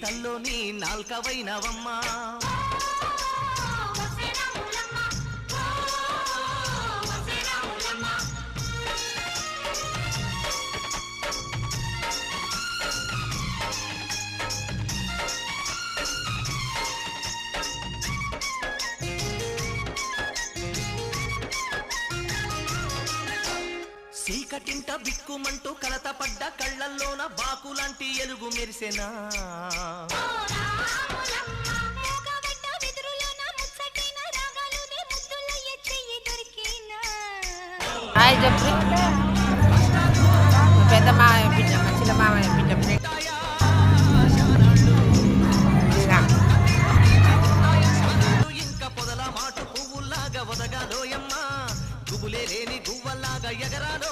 తల్లోని నాల్కవైనవమ్మా చీకటింట బిక్కుమంటూ కలత పడ్డ కళ్ళల్లోన బాకులాంటి ఎలుగు మెరిసెనా పెద్ద మామయ్య బిడ్డ చిన్న మామయ్య బిడ్డ ఇంకా పొదల మాట పువ్వులాగా వదగాలోయమ్మ గుబులే లేని గువ్వలాగా ఎగరాలో